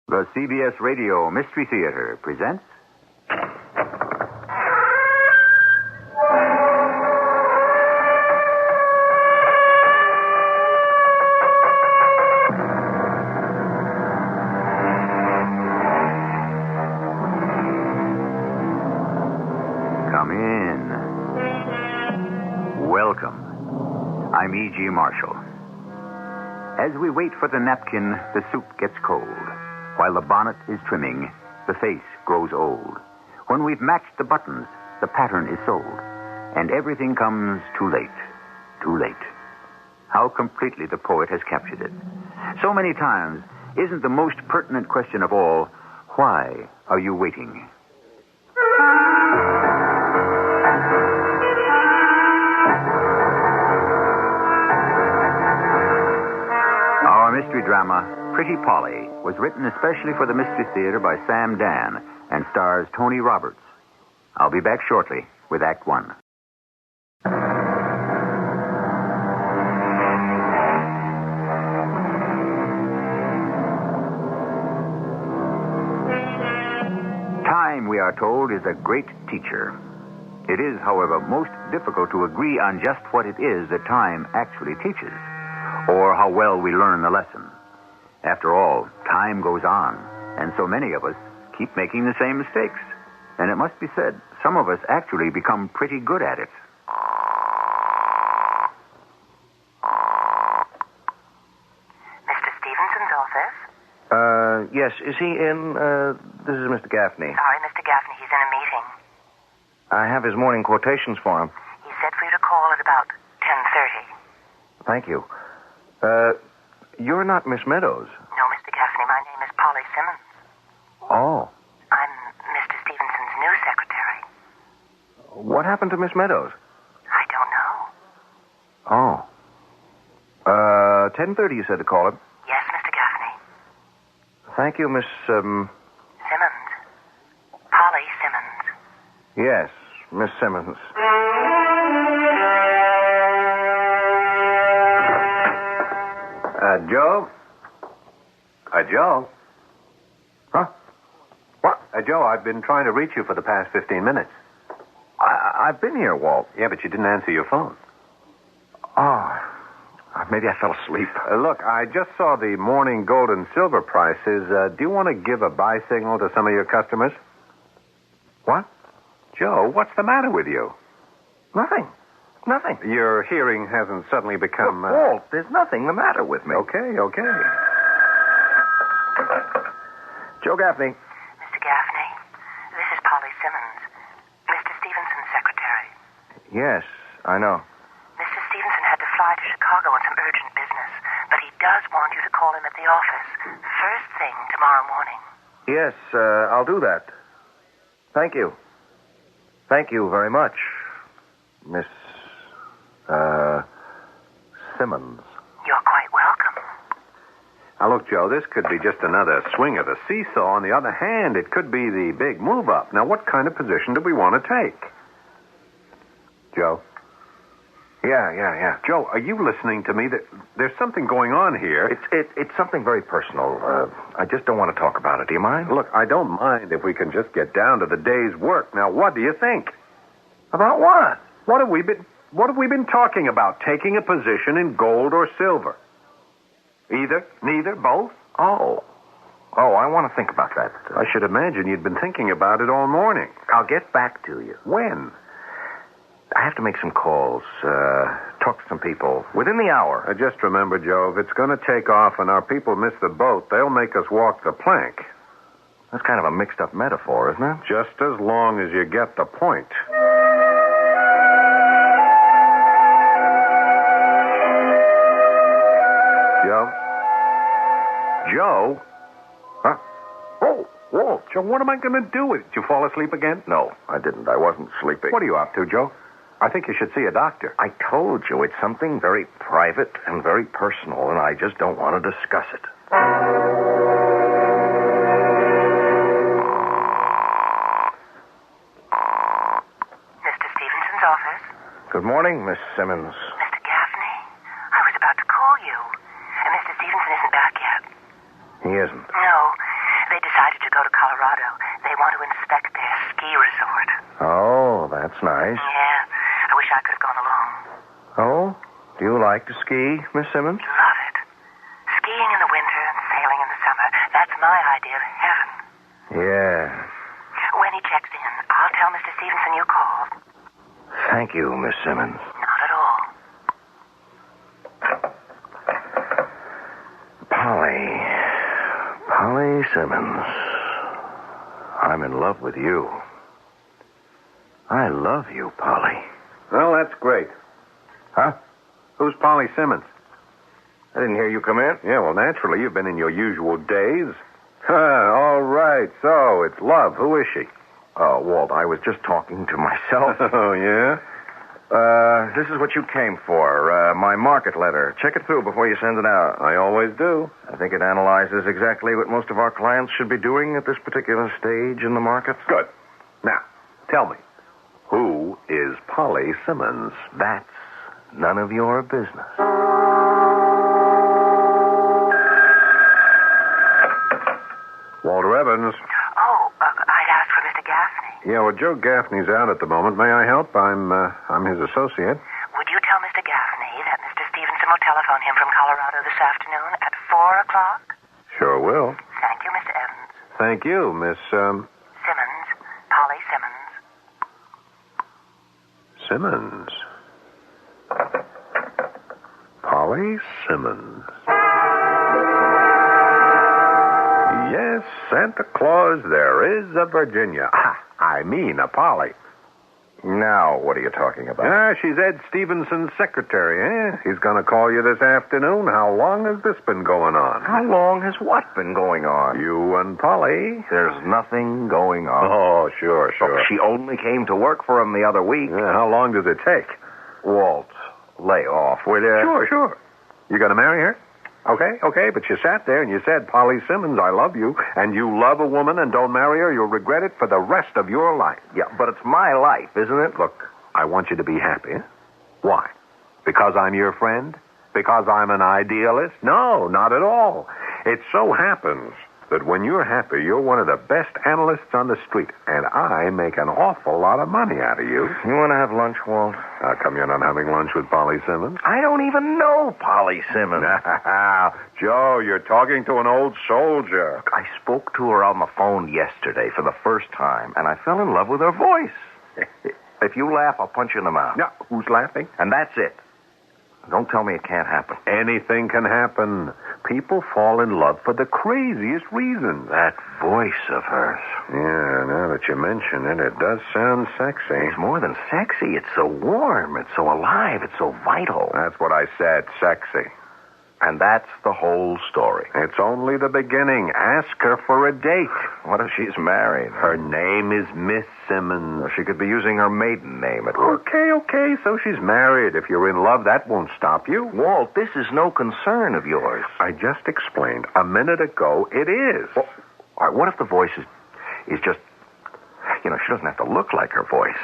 The CBS Radio Mystery Theater presents... Come in. Welcome. I'm E.G. Marshall. As we wait for the napkin, the soup gets cold. While the bonnet is trimming, the face grows old. When we've matched the buttons, the pattern is sold. And everything comes too late. Too late. How completely the poet has captured it. So many times, isn't the most pertinent question of all, why are you waiting? Our mystery drama, Pretty Polly, was written especially for the Mystery Theater by Sam Dan and stars Tony Roberts. I'll be back shortly with Act One. Time, we are told, is a great teacher. It is, however, most difficult to agree on just what it is that time actually teaches, or how well we learn the lesson. After all, time goes on, and so many of us keep making the same mistakes. And it must be said, some of us actually become pretty good at it. Mr. Stevenson's office? Yes. Is he in? This is Mr. Gaffney. Sorry, Mr. Gaffney, he's in a meeting. I have his morning quotations for him. He said for you to call at about 10:30. Thank you. You're not Miss Meadows. No, Mr. Gaffney, my name is Polly Simmons. Oh. I'm Mr. Stevenson's new secretary. What happened to Miss Meadows? I don't know. Oh. 10:30 you said to call him. Yes, Mr. Gaffney. Thank you, Miss, Simmons. Polly Simmons. Yes, Miss Simmons. Joe? Joe? Huh? What? Joe, I've been trying to reach you for the past 15 minutes. I've been here, Walt. Yeah, but you didn't answer your phone. Oh. Maybe I fell asleep. Look, I just saw the morning gold and silver prices. Do you want to give a buy signal to some of your customers? What? Joe, what's the matter with you? Nothing. Your hearing hasn't suddenly become... Look, Walt, there's nothing the matter with me. Okay. Joe Gaffney. Mr. Gaffney, this is Polly Simmons, Mr. Stevenson's secretary. Yes, I know. Mr. Stevenson had to fly to Chicago on some urgent business, but he does want you to call him at the office first thing tomorrow morning. Yes, I'll do that. Thank you. Thank you very much, Miss... Simmons. You're quite welcome. Now, look, Joe, this could be just another swing of the seesaw. On the other hand, it could be the big move up. Now, what kind of position do we want to take? Joe? Yeah. Joe, are you listening to me? There's something going on here. It's something very personal. I just don't want to talk about it. Do you mind? Look, I don't mind if we can just get down to the day's work. Now, what do you think? About what? What have we been talking about? Taking a position in gold or silver? Either? Neither? Both? Oh, I want to think about that. I should imagine you'd been thinking about it all morning. I'll get back to you. When? I have to make some calls, talk to some people within the hour. Just remember, Joe, if it's going to take off and our people miss the boat, they'll make us walk the plank. That's kind of a mixed-up metaphor, isn't it? Just as long as you get the point. Joe? Huh? Oh, Walt. Joe, what am I going to do? Did you fall asleep again? No, I didn't. I wasn't sleeping. What are you up to, Joe? I think you should see a doctor. I told you it's something very private and very personal, and I just don't want to discuss it. Mr. Stevenson's office? Good morning, Miss Simmons. Mr. Gaffney, I was about to call you. And Mr. Stevenson isn't back yet. He isn't. No. they decided to go to Colorado. They want to inspect their ski resort. Oh, that's nice. Yeah, I wish I could have gone along. Oh? Do you like to ski, Miss Simmons? Love it. Skiing in the winter and sailing in the summer. That's my idea of heaven. Yeah. When he checks in, I'll tell Mr. Stevenson you called. Thank you, Miss Simmons. Not at all. Polly Simmons. I'm in love with you. I love you, Polly. Well, that's great. Huh? Who's Polly Simmons? I didn't hear you come in. Yeah, well, naturally, you've been in your usual days. All right, so it's love. Who is she? Oh, Walt, I was just talking to myself. Oh, yeah? This is what you came for. My market letter. Check it through before you send it out. I always do. I think it analyzes exactly what most of our clients should be doing at this particular stage in the market. Good. Now, tell me, who is Polly Simmons? That's none of your business. Walter Evans. Oh, I'd asked for Mr. Gaffney. Yeah, well, Joe Gaffney's out at the moment. May I help? I'm his associate. Would you tell Mr. Gaffney that Mr. Stevenson will telephone him from Colorado this afternoon at 4 o'clock? Sure will. Thank you, Mr. Evans. Thank you, Miss, Simmons. Polly Simmons. Simmons. Polly Simmons. Yes, Santa Claus, there is a Virginia. I mean a Polly. Now, what are you talking about? She's Ed Stevenson's secretary, eh? He's going to call you this afternoon. How long has this been going on? How long has what been going on? You and Polly. There's nothing going on. Oh, sure. Oh, she only came to work for him the other week. Yeah, how long does it take? Walt, lay off, will you? Sure. You going to marry her? Okay, but you sat there and you said, Polly Simmons, I love you, and you love a woman and don't marry her, you'll regret it for the rest of your life. Yeah, but it's my life, isn't it? Look, I want you to be happy. Why? Because I'm your friend? Because I'm an idealist? No, not at all. It so happens that when you're happy, you're one of the best analysts on the street, and I make an awful lot of money out of you. You want to have lunch, Walt? How come you're not having lunch with Polly Simmons? I don't even know Polly Simmons. Joe, you're talking to an old soldier. I spoke to her on the phone yesterday for the first time, and I fell in love with her voice. If you laugh, I'll punch you in the mouth. Yeah, who's laughing? And that's it. Don't tell me it can't happen. Anything can happen. People fall in love for the craziest reasons. That voice of hers. Yeah, now that you mention it, it does sound sexy. It's more than sexy. It's so warm. It's so alive. It's so vital. That's what I said, sexy. And that's the whole story. It's only the beginning. Ask her for a date. What if she's married? Her name is Miss Simmons. Well, she could be using her maiden name at work. Okay, so she's married. If you're in love, that won't stop you. Walt, this is no concern of yours. I just explained a minute ago it is. Well, all right, what if the voice is just... she doesn't have to look like her voice.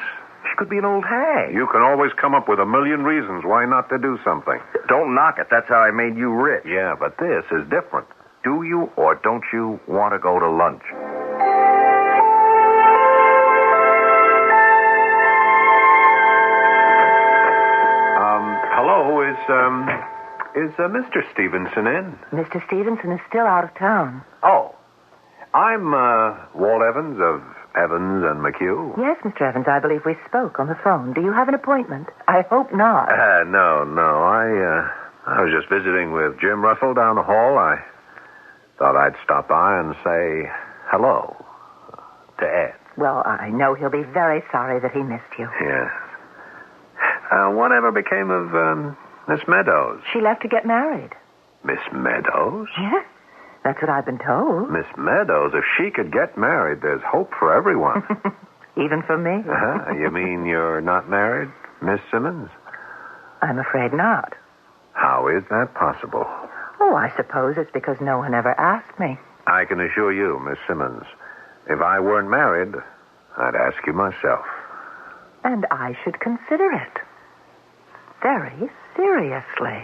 She could be an old hag. You can always come up with a million reasons why not to do something. Don't knock it. That's how I made you rich. Yeah, but this is different. Do you or don't you want to go to lunch? Hello, is Mr. Stevenson in? Mr. Stevenson is still out of town. Oh, I'm Walt Evans of Evans and McHugh. Yes, Mr. Evans, I believe we spoke on the phone. Do you have an appointment? I hope not. No. I was just visiting with Jim Russell down the hall. I thought I'd stop by and say hello to Ed. Well, I know he'll be very sorry that he missed you. Yeah. Whatever became of Miss Meadows? She left to get married. Miss Meadows? Yes, that's what I've been told. Miss Meadows, if she could get married, there's hope for everyone. Even for me? You mean you're not married, Miss Simmons? I'm afraid not. How is that possible? Oh, I suppose it's because no one ever asked me. I can assure you, Miss Simmons, if I weren't married, I'd ask you myself. And I should consider it. Very seriously.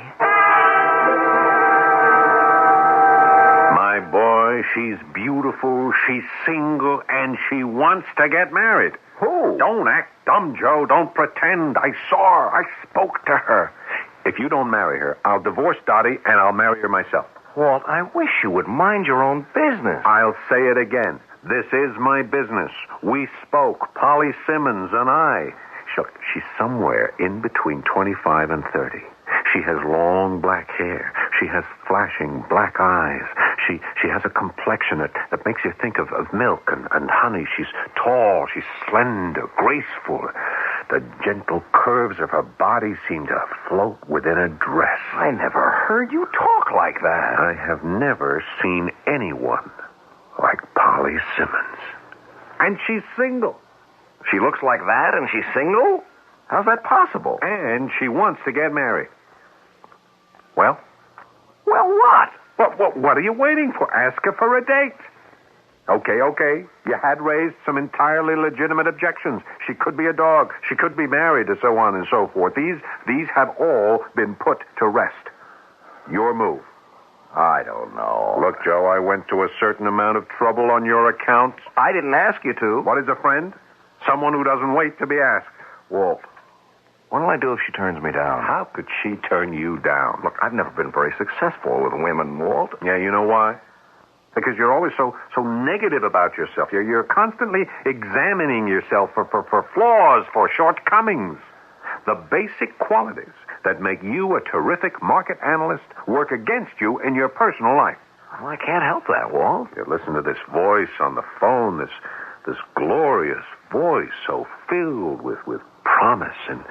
My my boy. She's beautiful, she's single, and she wants to get married. Who? Don't act dumb, Joe. Don't pretend. I saw her. I spoke to her. If you don't marry her, I'll divorce Dottie, and I'll marry her myself. Walt, I wish you would mind your own business. I'll say it again. This is my business. We spoke, Polly Simmons and I. Look, she's somewhere in between 25 and 30. She has long black hair. She has flashing black eyes. She has a complexion that makes you think of milk and honey. She's tall. She's slender, graceful. The gentle curves of her body seem to float within a dress. I never heard you talk like that. I have never seen anyone like Polly Simmons. And she's single. She looks like that and she's single? How's that possible? And she wants to get married. Well, what? What are you waiting for? Ask her for a date. Okay. You had raised some entirely legitimate objections. She could be a dog. She could be married, and so on and so forth. These have all been put to rest. Your move. I don't know. Look, Joe, I went to a certain amount of trouble on your account. I didn't ask you to. What is a friend? Someone who doesn't wait to be asked. Walt, what'll I do if she turns me down? How could she turn you down? Look, I've never been very successful with women, Walt. Yeah, you know why? Because you're always so negative about yourself. You're constantly examining yourself for flaws, for shortcomings. The basic qualities that make you a terrific market analyst work against you in your personal life. Well, I can't help that, Walt. You listen to this voice on the phone, this glorious voice so filled with promise, and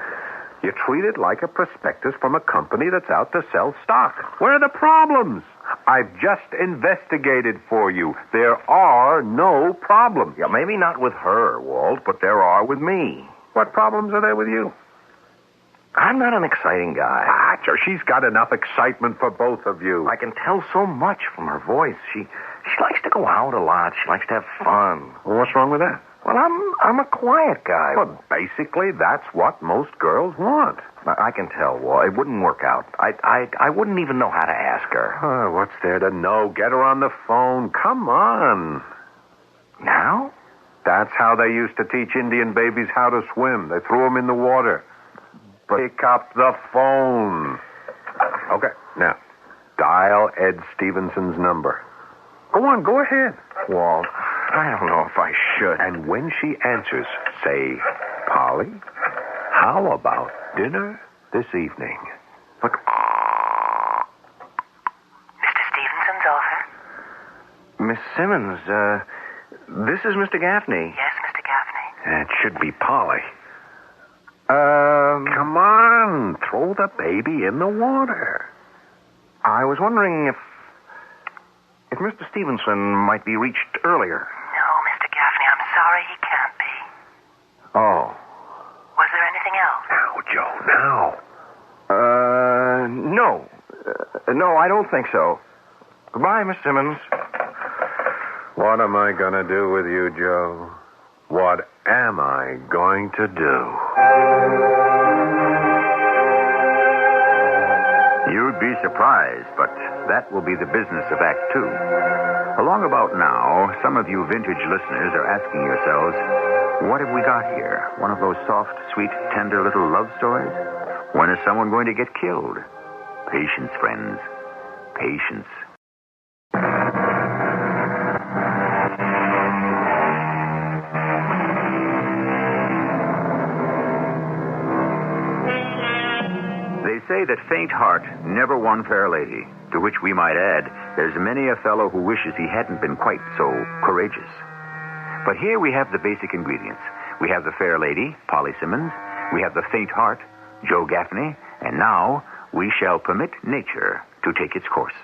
you treat it like a prospectus from a company that's out to sell stock. Where are the problems? I've just investigated for you. There are no problems. Yeah, maybe not with her, Walt, but there are with me. What problems are there with you? I'm not an exciting guy. Sure, she's got enough excitement for both of you. I can tell so much from her voice. She likes to go out a lot. She likes to have fun. Well, what's wrong with that? Well, I'm a quiet guy. Well, basically, that's what most girls want. I can tell, Walt. It wouldn't work out. I wouldn't even know how to ask her. Oh, what's there to know? Get her on the phone. Come on. Now? That's how they used to teach Indian babies how to swim. They threw them in the water. Pick up the phone. Okay, now, dial Ed Stevenson's number. Go on, go ahead. Walt, I don't know if I should. And when she answers, say, Polly, how about dinner this evening? Look. Mr. Stevenson's offer? Miss Simmons, this is Mr. Gaffney. Yes, Mr. Gaffney. It should be Polly. Come on, throw the baby in the water. I was wondering if Mr. Stevenson might be reached earlier. No, Mr. Gaffney, I'm sorry he can't be. Oh. Was there anything else? Now, Joe, now. No. No, I don't think so. Goodbye, Miss Simmons. What am I going to do with you, Joe? What am I going to do? You'd be surprised, but that will be the business of Act Two. Along about now, some of you vintage listeners are asking yourselves, what have we got here? One of those soft, sweet, tender little love stories? When is someone going to get killed? Patience, friends. Patience. They say that faint heart never won fair lady, to which we might add, there's many a fellow who wishes he hadn't been quite so courageous. But here we have the basic ingredients. We have the fair lady, Polly Simmons. We have the faint heart, Joe Gaffney. And now we shall permit nature to take its course.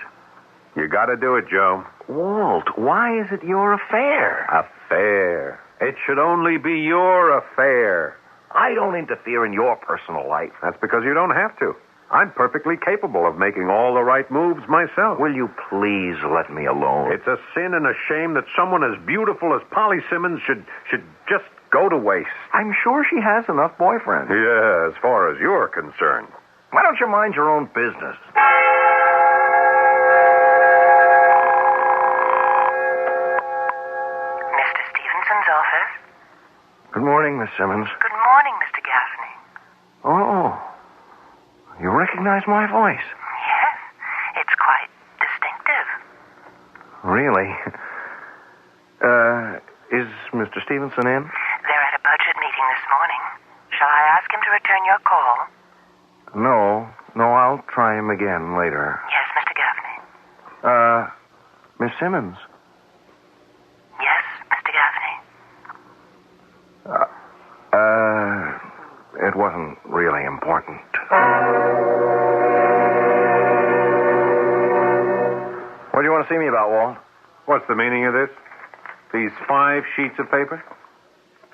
You got to do it, Joe. Walt, why is it your affair? Affair. It should only be your affair. I don't interfere in your personal life. That's because you don't have to. I'm perfectly capable of making all the right moves myself. Will you please let me alone? It's a sin and a shame that someone as beautiful as Polly Simmons should just go to waste. I'm sure she has enough boyfriends. Yeah, as far as you're concerned. Why don't you mind your own business? Good morning, Miss Simmons. Good morning, Mr. Gaffney. Oh, you recognize my voice? Yes, it's quite distinctive. Really? Is Mr. Stevenson in? They're at a budget meeting this morning. Shall I ask him to return your call? No, I'll try him again later. Yes, Mr. Gaffney. Miss Simmons. Yes, Mr. Gaffney. It wasn't really important. What do you want to see me about, Walt? What's the meaning of this? These 5 sheets of paper?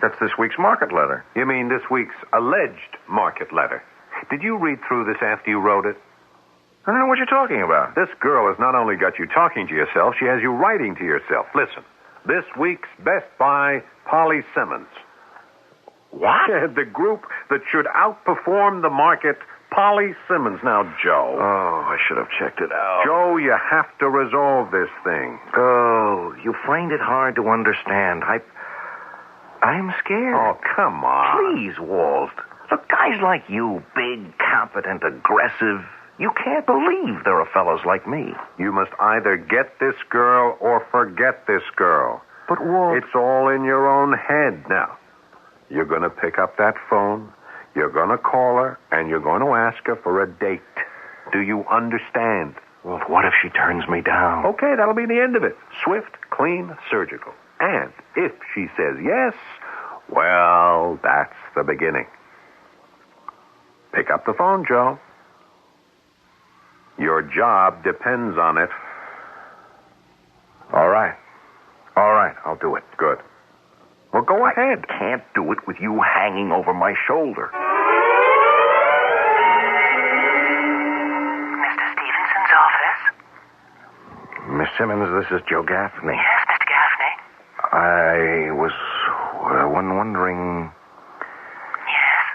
That's this week's market letter. You mean this week's alleged market letter? Did you read through this after you wrote it? I don't know what you're talking about. This girl has not only got you talking to yourself, she has you writing to yourself. Listen, this week's Best Buy, Polly Simmons. What? The group that should outperform the market, Polly Simmons. Now, Joe. Oh, I should have checked it out. Joe, you have to resolve this thing. Oh, you find it hard to understand. I'm scared. Oh, come on. Please, Walt. Look, guys like you, big, competent, aggressive, you can't believe there are fellows like me. You must either get this girl or forget this girl. But, Walt... It's all in your own head now. You're going to pick up that phone, you're going to call her, and you're going to ask her for a date. Do you understand? Walt, what if she turns me down? Okay, that'll be the end of it. Swift, clean, surgical. And if she says yes, well, that's the beginning. Pick up the phone, Joe. Your job depends on it. All right, I'll do it. Good. Well, go ahead. I can't do it with you hanging over my shoulder. Mr. Stevenson's office? Miss Simmons, this is Joe Gaffney. Yes, Mr. Gaffney. I was wondering... Yes?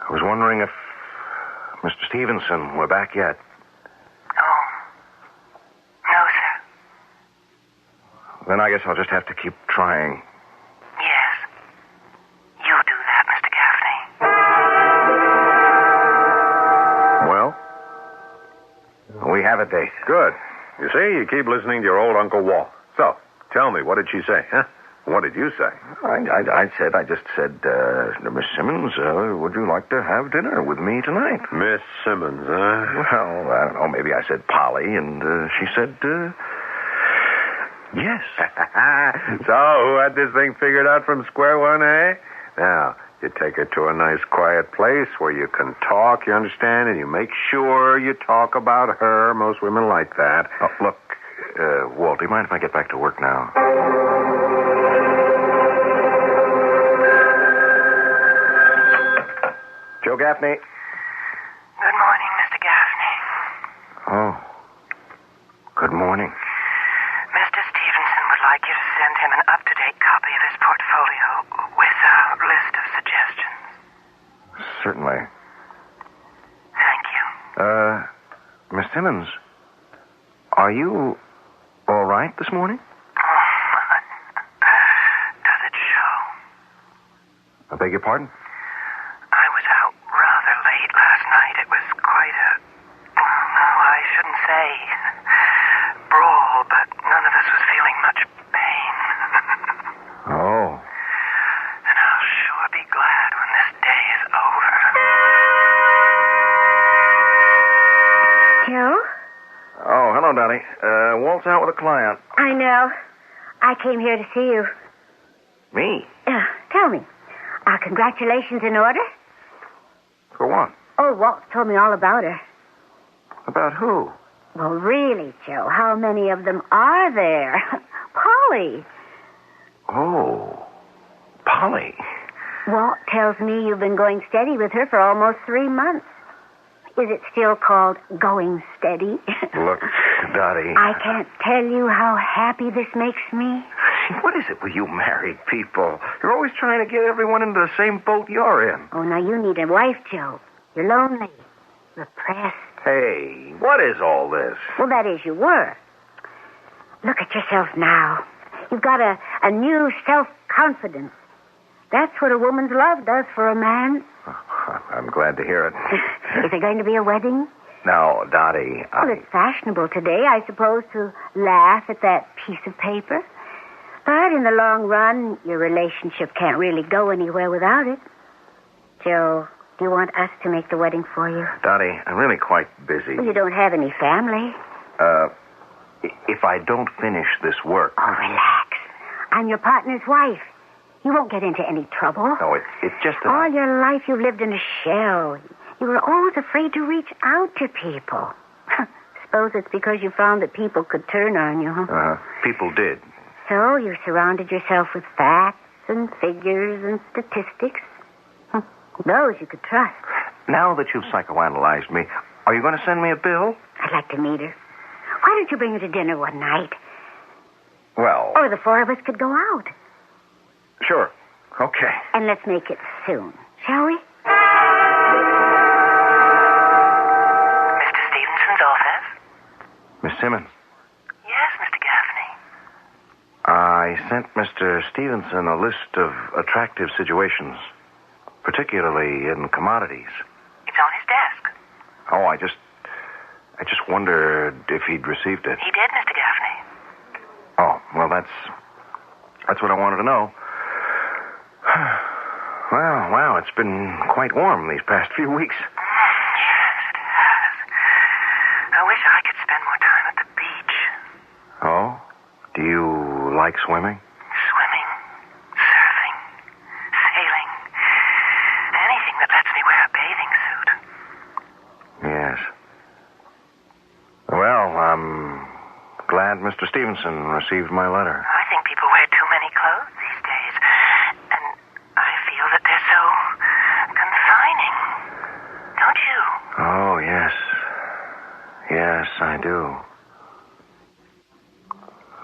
I was wondering if Mr. Stevenson were back yet. Oh. No, sir. Then I guess I'll just have to keep trying. Yes. You do that, Mr. Gaffney. Well? We have a date. Good. You see, you keep listening to your old Uncle Walt. So, tell me, what did she say, huh? What did you say? I just said, Miss Simmons, would you like to have dinner with me tonight? Miss Simmons, huh? Well, I don't know. Maybe I said Polly, and she said, yes. So, who had this thing figured out from square one, eh? Now, you take her to a nice quiet place where you can talk, you understand, and you make sure you talk about her. Most women like that. Oh, look, Walt, do you mind if I get back to work now? Joe Gaffney. Good morning, Mr. Gaffney. Oh. Good morning. Mr. Stevenson would like you to send him an up-to-date copy of his portfolio with a list of suggestions. Certainly. Thank you. Miss Simmons, are you all right this morning? Does it show? I beg your pardon? I was out rather late last night. It was quite a... I shouldn't say brawl, but none of us was feeling much pain. Oh. And I'll sure be glad when this day is over. Joe? Oh, hello, Dottie. Walt's out with a client. I know. I came here to see you. Me? Tell me, are congratulations in order? For what? Oh, Walt told me all about her. About who? Well, really, Joe, how many of them are there? Polly. Oh, Polly. Walt tells me you've been going steady with her for almost 3 months. Is it still called going steady? Look, Dottie. I can't tell you how happy this makes me. What is it with you married people? You're always trying to get everyone into the same boat you're in. Oh, now you need a wife, Joe. You're lonely, repressed. Hey, what is all this? Well, that is, you were. Look at yourself now. You've got a new self-confidence. That's what a woman's love does for a man. I'm glad to hear it. Is there going to be a wedding? Now, Dottie, Well, it's fashionable today, I suppose, to laugh at that piece of paper. But in the long run, your relationship can't really go anywhere without it. Joe, do you want us to make the wedding for you? Dottie, I'm really quite busy. Well, you don't have any family. If I don't finish this work... Oh, relax. I'm your partner's wife. You won't get into any trouble. No, it's just that... All your life you've lived in a shell. You were always afraid to reach out to people. Suppose it's because you found that people could turn on you, huh? People did. So you surrounded yourself with facts and figures and statistics. Those you could trust. Now that you've psychoanalyzed me, are you going to send me a bill? I'd like to meet her. Why don't you bring her to dinner one night? Well... Or the four of us could go out. Sure. Okay. And let's make it soon, shall we? Mr. Stevenson's office? Miss Simmons, Yes, Mr. Gaffney. I sent Mr. Stevenson a list of attractive situations, particularly in commodities. It's on his desk. Oh, I just wondered if he'd received it. He did, Mr. Gaffney. Oh, well, that's what I wanted to know. Well, wow, it's been quite warm these past few weeks. Yes, it has. I wish I could spend more time at the beach. Oh? Do you like swimming? Swimming, surfing, sailing. Anything that lets me wear a bathing suit. Yes. Well, I'm glad Mr. Stevenson received my letter. I think people wear too many clothes these days. And I feel that they're so confining. Don't you? Oh, yes. Yes, I do.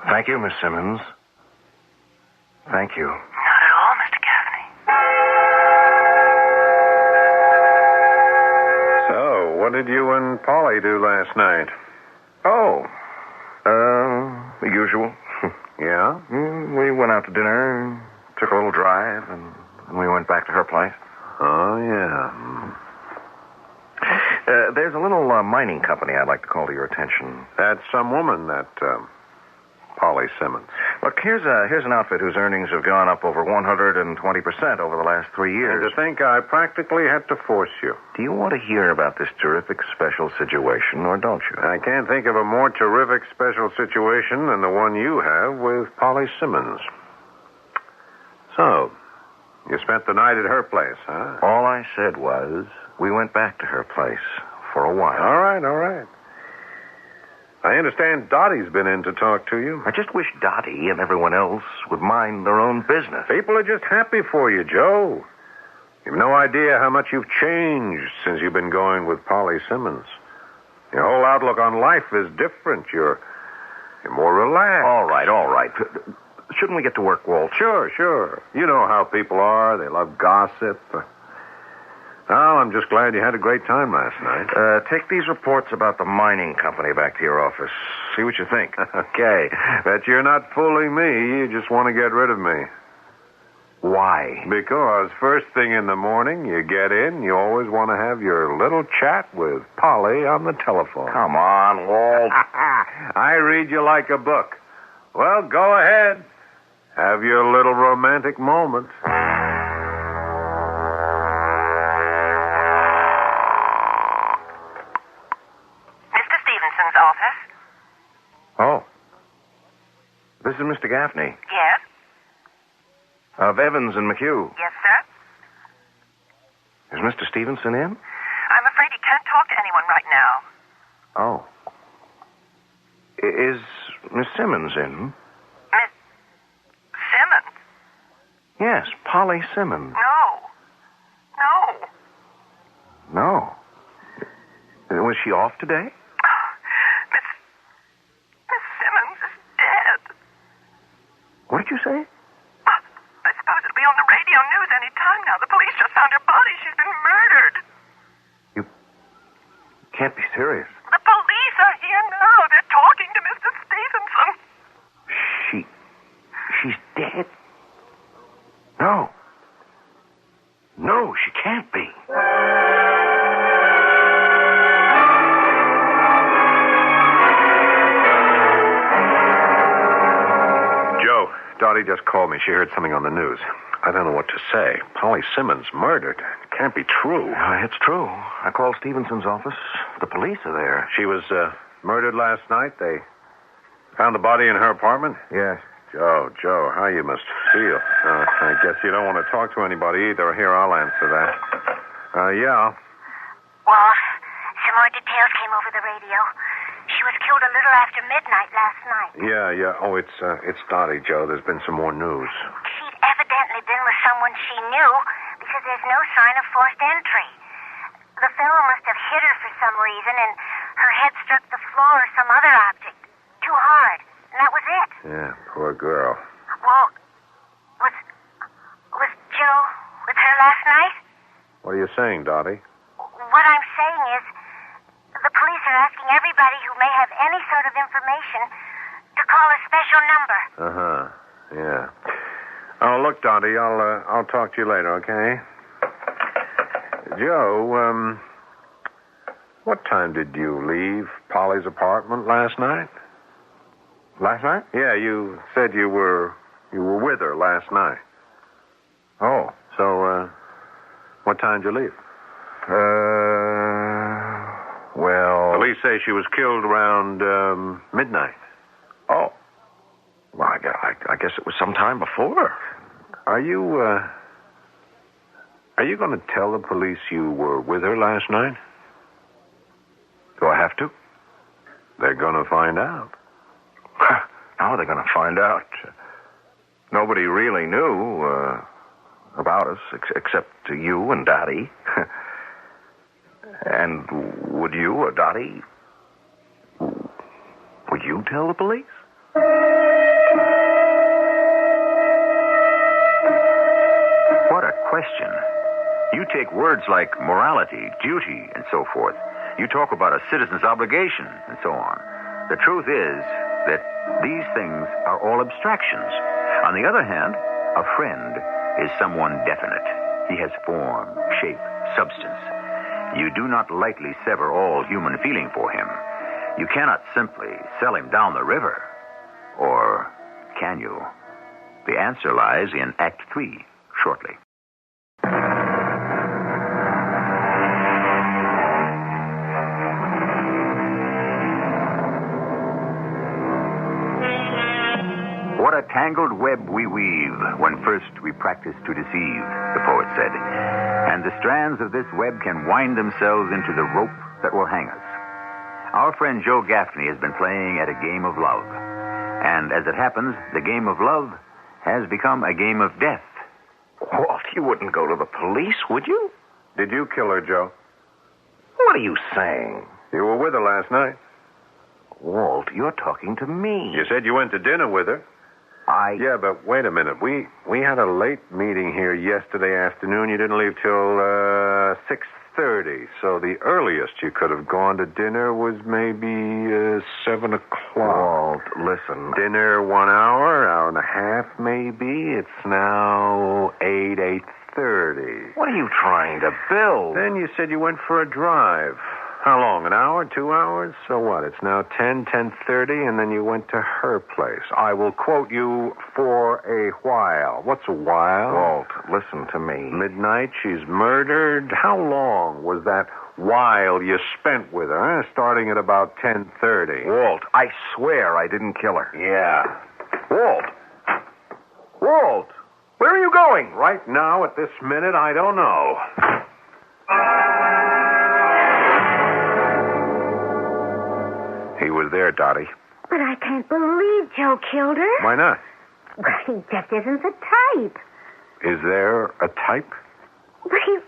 Thank you, Miss Simmons. Thank you. Not at all, Mr. Gaffney. So, what did you and Polly do last night? Oh, the usual. Yeah? We went out to dinner, took a little drive, and we went back to her place. Oh, yeah. There's a little mining company I'd like to call to your attention. That's some woman, that Polly Simmons. Look, here's an outfit whose earnings have gone up over 120% over the last 3 years. And to think I practically had to force you. Do you want to hear about this terrific special situation, or don't you? I can't think of a more terrific special situation than the one you have with Polly Simmons. So, you spent the night at her place, huh? All I said was we went back to her place for a while. All right. I understand Dottie's been in to talk to you. I just wish Dottie and everyone else would mind their own business. People are just happy for you, Joe. You've no idea how much you've changed since you've been going with Polly Simmons. Your whole outlook on life is different. You're more relaxed. All right. Shouldn't we get to work, Walt? Sure. You know how people are. They love gossip. Well, I'm just glad you had a great time last night. Take these reports about the mining company back to your office. See what you think. Okay. Bet you're not fooling me. You just want to get rid of me. Why? Because first thing in the morning, you get in, you always want to have your little chat with Polly on the telephone. Come on, Walt. I read you like a book. Well, go ahead. Have your little romantic moment. Mr. Stevenson's office? Oh. This is Mr. Gaffney. Yes? Of Evans and McHugh. Yes, sir? Is Mr. Stevenson in? I'm afraid he can't talk to anyone right now. Oh. Is Miss Simmons in? Miss Simmons? Yes, Polly Simmons. No. No. Was she off today? Miss Simmons is dead. What did you say? I suppose it'll be on the radio news any time now. The police just found her body. She's been murdered. You can't be serious. The police are here now. They're talking to Mr. Stevenson. She's dead? No. No, she can't be. Joe, Dottie just called me. She heard something on the news. I don't know what to say. Polly Simmons murdered. It can't be true. It's true. I called Stevenson's office. The police are there. She was murdered last night. They found the body in her apartment? Yes. Joe, how you must feel. I guess you don't want to talk to anybody either. Here, I'll answer that. Yeah. Well, some more details came over the radio. She was killed a little after midnight last night. Yeah. Oh, it's Dottie, Joe. There's been some more news. She'd evidently been with someone she knew because there's no sign of forced entry. The fellow must have hit her for some reason, and her head struck the floor or some other object. Too hard. And that was it. Yeah, poor girl. Well, was Joe with her last night? What are you saying, Dottie? What I'm saying is, the police are asking everybody who may have any sort of information to call a special number. Yeah. Oh, look, Dottie, I'll talk to you later, okay? Joe, what time did you leave Polly's apartment last night? Last night? Yeah, you said you were with her last night. Oh. So, what time did you leave? Well... Police say she was killed around midnight. Oh. Well, I guess it was sometime before. Are you going to tell the police you were with her last night? Do I have to? They're going to find out. How are they going to find out? Nobody really knew about us except you and Dottie. And would you or Dottie... Would you tell the police? What a question. You take words like morality, duty, and so forth. You talk about a citizen's obligation, and so on. The truth is that these things are all abstractions. On the other hand, a friend is someone definite. He has form, shape, substance. You do not lightly sever all human feeling for him. You cannot simply sell him down the river. Or can you? The answer lies in Act 3, shortly. What a tangled web we weave when first we practice to deceive, the poet said. And the strands of this web can wind themselves into the rope that will hang us. Our friend Joe Gaffney has been playing at a game of love. And as it happens, the game of love has become a game of death. Walt, you wouldn't go to the police, would you? Did you kill her, Joe? What are you saying? You were with her last night. Walt, you're talking to me. You said you went to dinner with her. Yeah, but wait a minute. We had a late meeting here yesterday afternoon. You didn't leave till 6:30. So the earliest you could have gone to dinner was maybe 7 o'clock. Walt, listen. Dinner 1 hour and a half maybe. It's now 8:30. What are you trying to build? Then you said you went for a drive. How long? An hour? 2 hours? So what? It's now 10:30, and then you went to her place. I will quote you for a while. What's a while? Walt, listen to me. Midnight, she's murdered. How long was that while you spent with her? Starting at about 10:30. Walt, I swear I didn't kill her. Yeah. Walt, where are you going? Right now, at this minute, I don't know. He was there, Dottie. But I can't believe Joe killed her. Why not? Well, he just isn't the type. Is there a type? But he was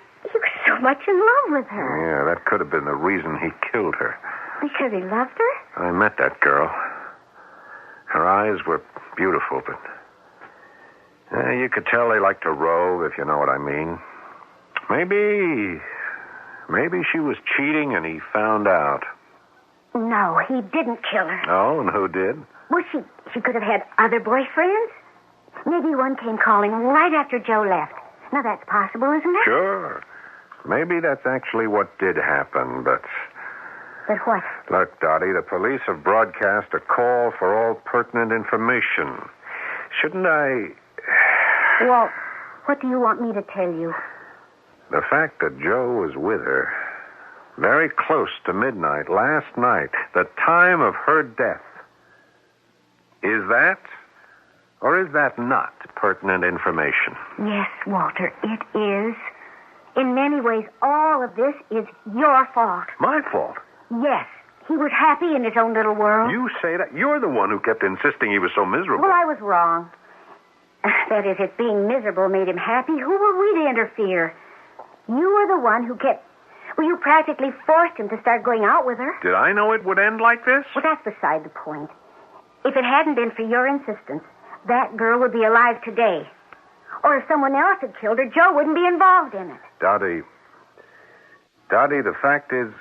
so much in love with her. Yeah, that could have been the reason he killed her. Because he loved her? I met that girl. Her eyes were beautiful, but you could tell they liked to rove, if you know what I mean. Maybe she was cheating and he found out. No, he didn't kill her. Oh, and who did? Well, she could have had other boyfriends. Maybe one came calling right after Joe left. Now, that's possible, isn't it? Sure. Maybe that's actually what did happen, but... But what? Look, Dottie, the police have broadcast a call for all pertinent information. Shouldn't I... Walt, what do you want me to tell you? The fact that Joe was with her very close to midnight last night, the time of her death, is that or is that not pertinent information? Yes, Walter, it is. In many ways, all of this is your fault. My fault? Yes. He was happy in his own little world. You say that? You're the one who kept insisting he was so miserable. Well, I was wrong. That is, if being miserable made him happy, who were we to interfere? You were the one who kept... Well, you practically forced him to start going out with her. Did I know it would end like this? Well, that's beside the point. If it hadn't been for your insistence, that girl would be alive today. Or if someone else had killed her, Joe wouldn't be involved in it. Dottie, the fact is...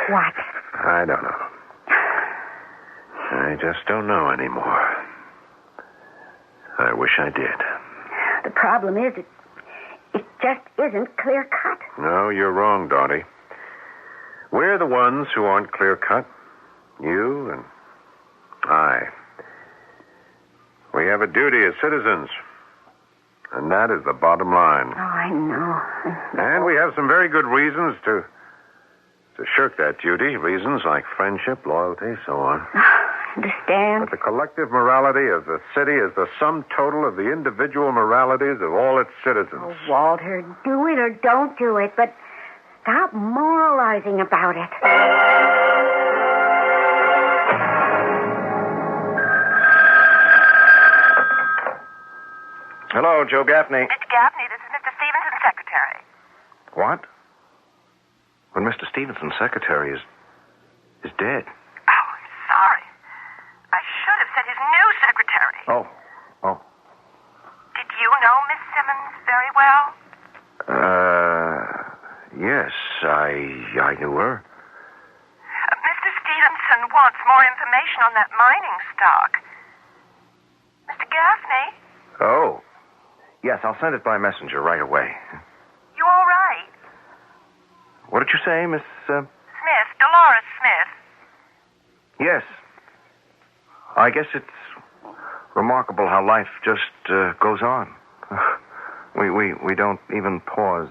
What? I don't know. I just don't know anymore. I wish I did. The problem is, it just isn't clear-cut. No, you're wrong, Dottie. We're the ones who aren't clear-cut. You and I. We have a duty as citizens. And that is the bottom line. Oh, I know. And we have some very good reasons to shirk that duty. Reasons like friendship, loyalty, so on. Understand? But the collective morality of the city is the sum total of the individual moralities of all its citizens. Oh, Walter, do it or don't do it, but stop moralizing about it. Hello, Joe Gaffney. Mr. Gaffney, this is Mr. Stevenson's secretary. What? When Mr. Stevenson's secretary is dead. Oh, I'm sorry. I should have said his new secretary. Oh. Did you know Miss Simmons very well? Yes, I knew her. Mr. Stevenson wants more information on that mining stock. Mr. Gaffney? Oh. Yes, I'll send it by messenger right away. You all right? What did you say, Miss... Smith, Dolores Smith. Yes. I guess it's remarkable how life just goes on. We don't even pause.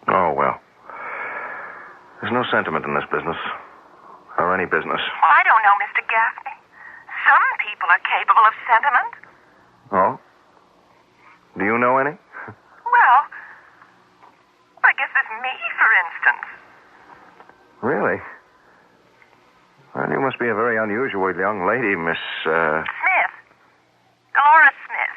Oh, well. There's no sentiment in this business. Or any business. Well, I don't know, Mr. Gaffney. Some people are capable of sentiment. Oh? Do you know any? Well, I guess there's me, for instance. Really? Well, you must be a very unusual young lady, Miss... Smith. Dolores Smith.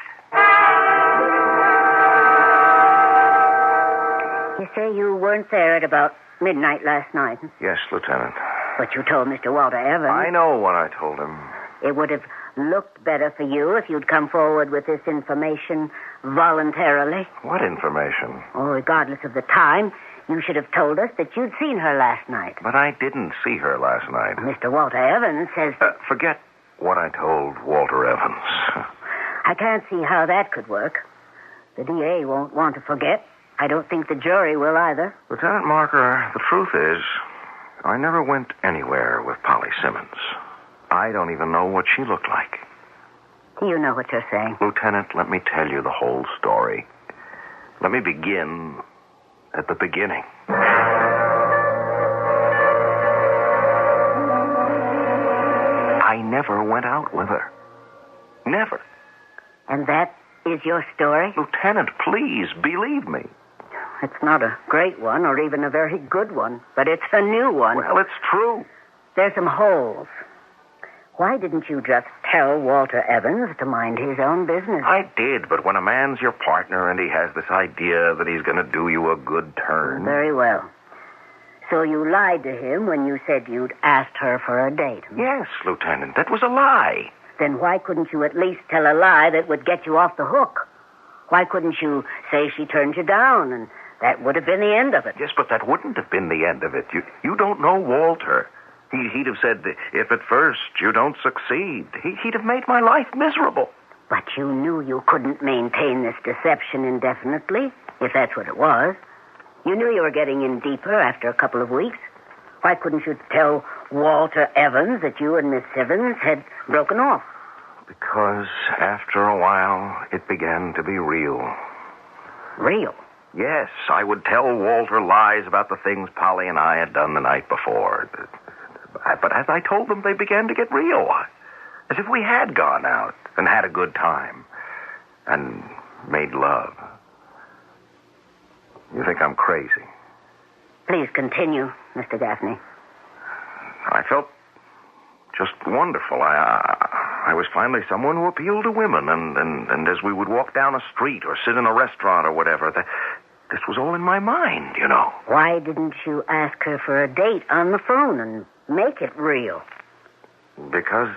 You say you weren't there at about midnight last night, Yes, Lieutenant. but you told Mr. Walter Evans. I know what I told him. It would have looked better for you if you'd come forward with this information voluntarily. What information? Oh, regardless of the time, you should have told us that you'd seen her last night. But I didn't see her last night. Mr. Walter Evans says that... Forget what I told Walter Evans. I can't see how that could work. The DA won't want to forget. I don't think the jury will either. Lieutenant Marker, the truth is, I never went anywhere with Polly Simmons. I don't even know what she looked like. You know what you're saying. Lieutenant, let me tell you the whole story. Let me begin at the beginning. I never went out with her. Never. And that is your story? Lieutenant, please, believe me. It's not a great one or even a very good one, but it's a new one. Well, it's true. There's some holes. Why didn't you just tell Walter Evans to mind his own business? I did, but when a man's your partner and he has this idea that he's going to do you a good turn... Very well. So you lied to him when you said you'd asked her for a date? Yes, Lieutenant, that was a lie. Then why couldn't you at least tell a lie that would get you off the hook? Why couldn't you say she turned you down, and that would have been the end of it? Yes, but that wouldn't have been the end of it. You don't know Walter. He'd have said, if at first you don't succeed, he'd have made my life miserable. But you knew you couldn't maintain this deception indefinitely, if that's what it was. You knew you were getting in deeper after a couple of weeks. Why couldn't you tell Walter Evans that you and Miss Simmons had broken off? Because after a while, it began to be real. Real? Yes, I would tell Walter lies about the things Polly and I had done the night before. But as I told them, they began to get real. As if we had gone out and had a good time and made love. You think I'm crazy? Please continue, Mr. Gaffney. I felt just wonderful. I was finally someone who appealed to women, and as we would walk down a street or sit in a restaurant or whatever, this was all in my mind, you know. Why didn't you ask her for a date on the phone and make it real? Because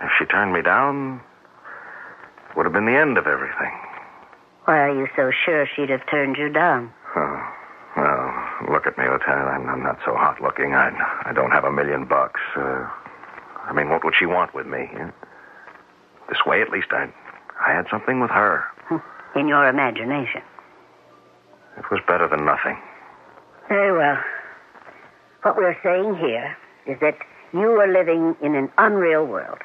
if she turned me down, it would have been the end of everything. Why are you so sure she'd have turned you down? Oh, well, look at me, Lieutenant. I'm not so hot looking. I don't have $1 million. I mean, what would she want with me? This way, at least, I had something with her. In your imagination. It was better than nothing. Very well. What we're saying here is that you are living in an unreal world.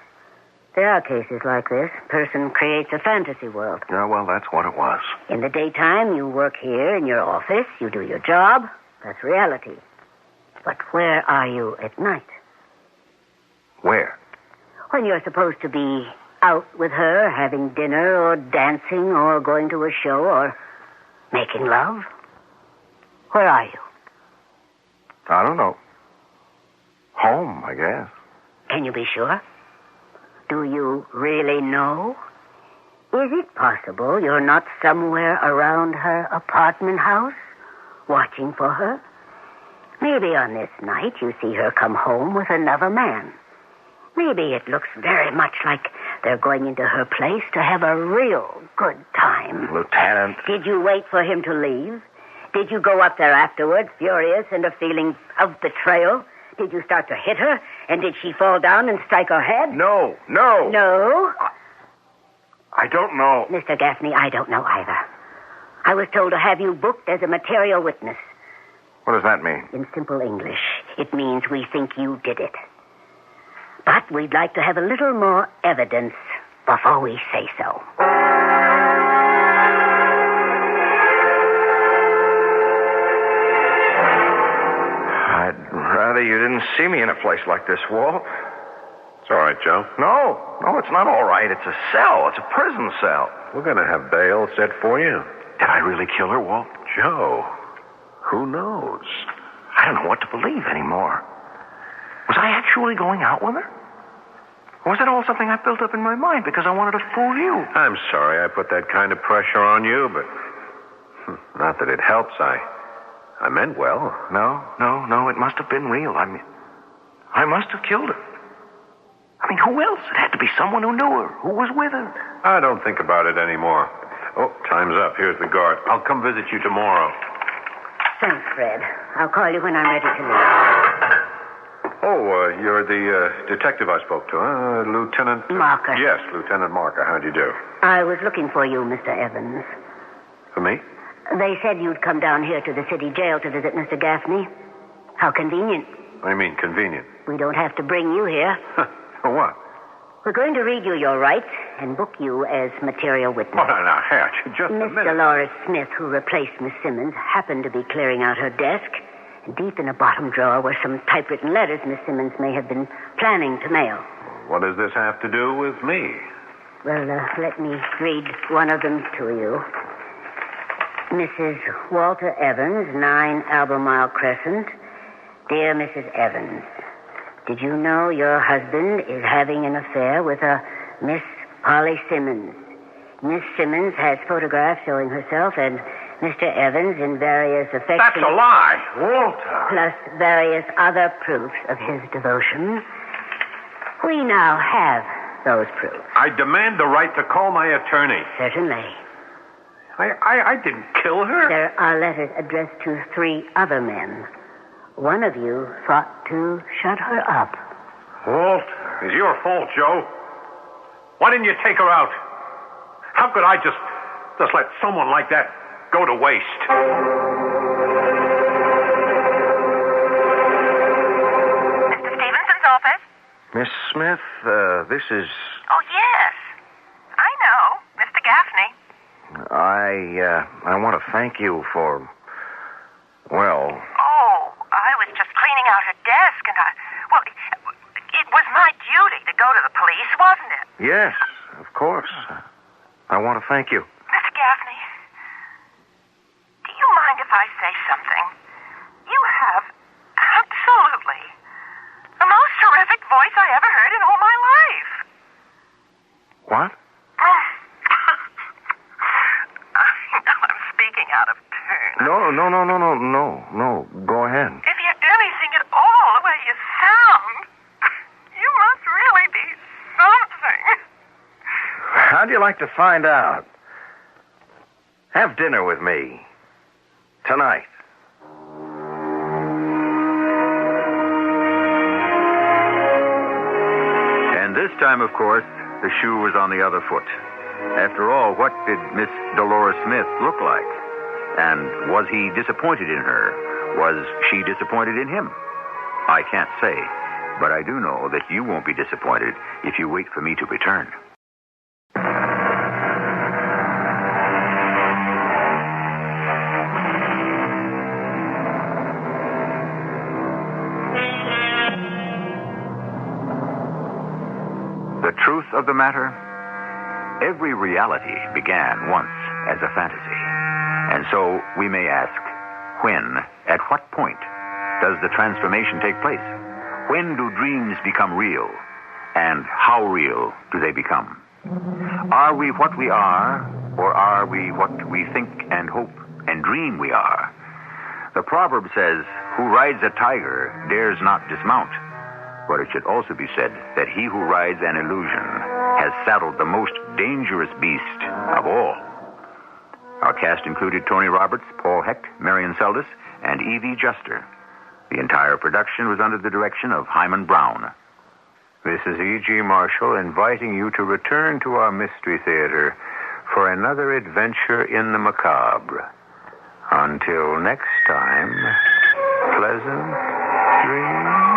There are cases like this. A person creates a fantasy world. Yeah, well, that's what it was. In the daytime, you work here in your office. You do your job. That's reality. But where are you at night? Where? When you're supposed to be out with her, having dinner or dancing or going to a show or making love. Where are you? I don't know. Home, I guess. Can you be sure? Do you really know? Is it possible you're not somewhere around her apartment house, watching for her? Maybe on this night you see her come home with another man. Maybe it looks very much like they're going into her place to have a real good time. Lieutenant. Did you wait for him to leave? Did you go up there afterwards, furious and a feeling of betrayal? Did you start to hit her? And did she fall down and strike her head? No. No? I don't know. Mr. Gaffney, I don't know either. I was told to have you booked as a material witness. What does that mean? In simple English, it means we think you did it. But we'd like to have a little more evidence before we say so. I'd rather you didn't see me in a place like this, Walt. It's all right, Joe. No, it's not all right. It's a cell. It's a prison cell. We're going to have bail set for you. Did I really kill her, Walt? Joe, who knows? I don't know what to believe anymore. Was I actually going out with her? Or was it all something I built up in my mind because I wanted to fool you? I'm sorry I put that kind of pressure on you, but not that it helps. I meant well. No, it must have been real. I must have killed her. I mean, who else? It had to be someone who knew her, who was with her. I don't think about it anymore. Oh, time's up. Here's the guard. I'll come visit you tomorrow. Thanks, Fred. I'll call you when I'm ready to leave. Oh, you're the detective I spoke to, huh? Lieutenant... Marker. Yes, Lieutenant Marker. How'd you do? I was looking for you, Mr. Evans. For me? They said you'd come down here to the city jail to visit Mr. Gaffney. How convenient. I mean, convenient. We don't have to bring you here. For what? We're going to read you your rights and book you as material witness. Oh, now, Hatch, just a Miss minute. Dolores Smith, who replaced Miss Simmons, happened to be clearing out her desk. Deep in a bottom drawer were some typewritten letters Miss Simmons may have been planning to mail. What does this have to do with me? Well, let me read one of them to you. Mrs. Walter Evans, 9 Albemarle Crescent. Dear Mrs. Evans, did you know your husband is having an affair with a Miss Polly Simmons? Miss Simmons has photographs showing herself and Mr. Evans in various affectionate... That's a lie, Walter. Plus various other proofs of his devotion. We now have those proofs. I demand the right to call my attorney. Certainly. I didn't kill her. There are letters addressed to 3 other men. One of you thought to shut her up. Walter, it's your fault, Joe. Why didn't you take her out? How could I just let someone like that go to waste? Mr. Stevenson's office? Miss Smith, this is... Oh, yes. I know. Mr. Gaffney. I want to thank you for... Well... Oh, I was just cleaning out her desk, and well, it was my duty to go to the police, wasn't it? Yes, of course. I want to thank you. Mr. Gaffney, do you mind if I say something? You have absolutely the most terrific voice I ever heard in all my life. What? I know I'm speaking out of turn. No. Go ahead. If you're anything at all the way you sound, you must really be something. How'd you like to find out? Have dinner with me. Tonight. And this time, of course, the shoe was on the other foot. After all, what did Miss Dolores Smith look like? And was he disappointed in her? Was she disappointed in him? I can't say, but I do know that you won't be disappointed if you wait for me to return. The truth of the matter, every reality began once as a fantasy. And so we may ask, when, at what point, does the transformation take place? When do dreams become real? And how real do they become? Are we what we are, or are we what we think and hope and dream we are? The proverb says, who rides a tiger dares not dismount. But it should also be said that he who rides an illusion has saddled the most dangerous beast of all. Our cast included Tony Roberts, Paul Hecht, Marion Seldes, and Evie Juster. The entire production was under the direction of Hyman Brown. This is E.G. Marshall inviting you to return to our Mystery Theater for another adventure in the macabre. Until next time, pleasant dreams.